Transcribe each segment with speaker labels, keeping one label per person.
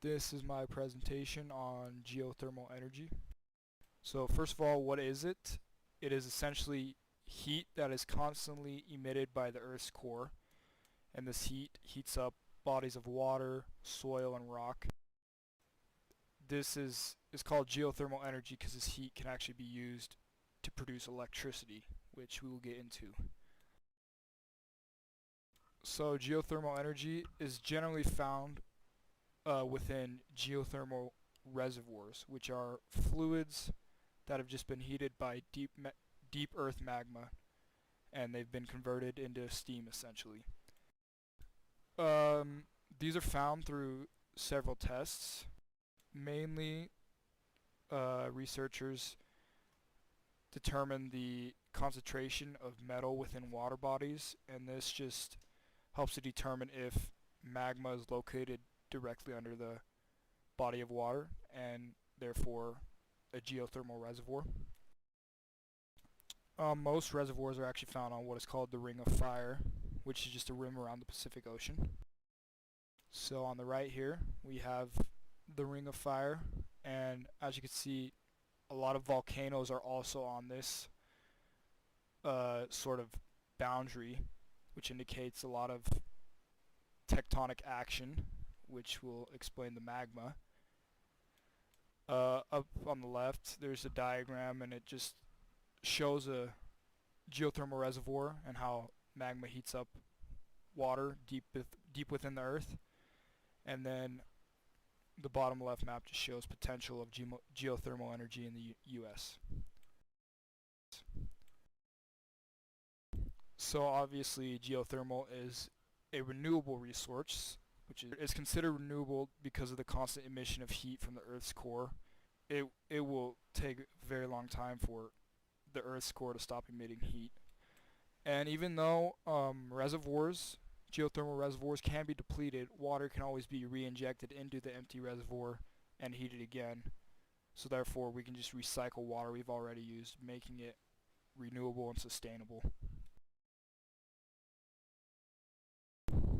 Speaker 1: This is my presentation on geothermal energy. So first of all, what is it? It is essentially heat that is constantly emitted by the Earth's core, and this heat heats up bodies of water, soil, and rock. This is called geothermal energy because this heat can actually be used to produce electricity, which we will get into. So geothermal energy is generally found within geothermal reservoirs, which are fluids that have just been heated by deep earth magma, and they've been converted into steam essentially. These are found through several tests. Mainly, researchers determine the concentration of metal within water bodies, and this just helps to determine if magma is located directly under the body of water and therefore a geothermal reservoir. Most reservoirs are actually found on what is called the Ring of Fire, which is just a rim around the Pacific Ocean. So on the right here we have the Ring of Fire, and as you can see, a lot of volcanoes are also on this sort of boundary, which indicates a lot of tectonic action, which will explain the magma. Up on the left there's a diagram, and it just shows a geothermal reservoir and how magma heats up water deep within the earth. And then the bottom left map just shows potential of geothermal energy in the US. So obviously geothermal is a renewable resource, which is considered renewable because of the constant emission of heat from the Earth's core. It will take a very long time for the Earth's core to stop emitting heat. And even though geothermal reservoirs can be depleted, water can always be re-injected into the empty reservoir and heated again. So therefore we can just recycle water we've already used, making it renewable and sustainable.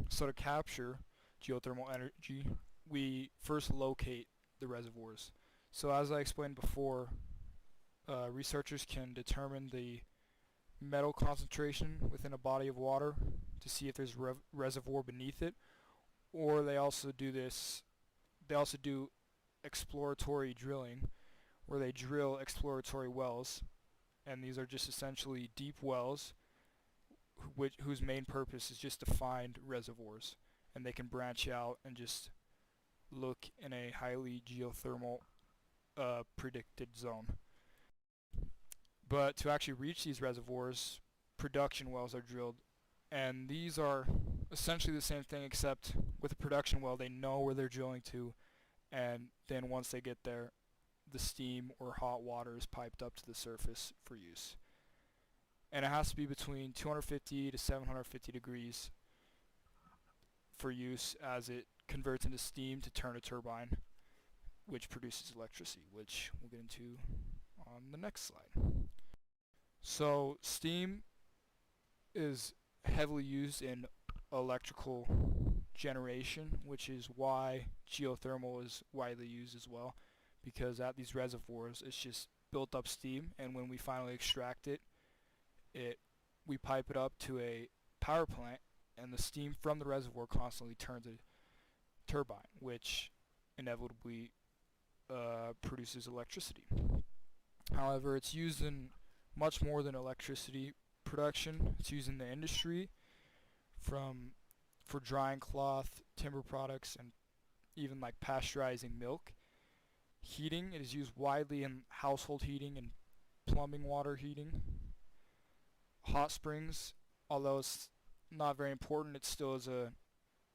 Speaker 1: So to capture geothermal energy, we first locate the reservoirs. So as I explained before, researchers can determine the metal concentration within a body of water to see if there's reservoir beneath it, or they also do exploratory drilling, where they drill exploratory wells, and these are just essentially deep wells whose main purpose is just to find reservoirs, and they can branch out and just look in a highly geothermal predicted zone. But to actually reach these reservoirs, production wells are drilled, and these are essentially the same thing, except with a production well they know where they're drilling to, and then once they get there, the steam or hot water is piped up to the surface for use. And it has to be between 250 to 750 degrees for use, as it converts into steam to turn a turbine, which produces electricity, which we'll get into on the next slide. So steam is heavily used in electrical generation, which is why geothermal is widely used as well, because at these reservoirs it's just built up steam, and when we finally extract it, we pipe it up to a power plant, and the steam from the reservoir constantly turns a turbine, which inevitably produces electricity. However, it's used in much more than electricity production. It's used in the industry, for drying cloth, timber products, and even like pasteurizing milk. Heating, it is used widely in household heating and plumbing water heating. Hot springs, although it's not very important, it still is a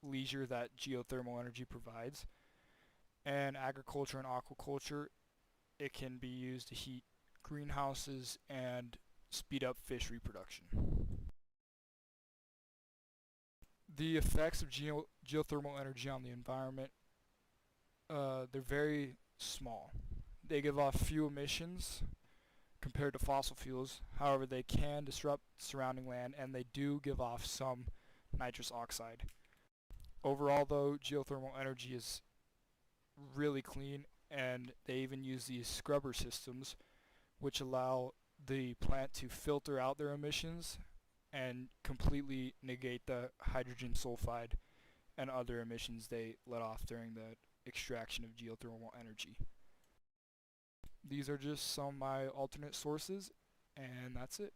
Speaker 1: leisure that geothermal energy provides. And agriculture and aquaculture, it can be used to heat greenhouses and speed up fish reproduction. The effects of geothermal energy on the environment, they're very small. They give off few emissions compared to fossil fuels. However, they can disrupt surrounding land, and they do give off some nitrous oxide. Overall though, geothermal energy is really clean, and they even use these scrubber systems which allow the plant to filter out their emissions and completely negate the hydrogen sulfide and other emissions they let off during the extraction of geothermal energy. These are just some of my alternate sources, and that's it.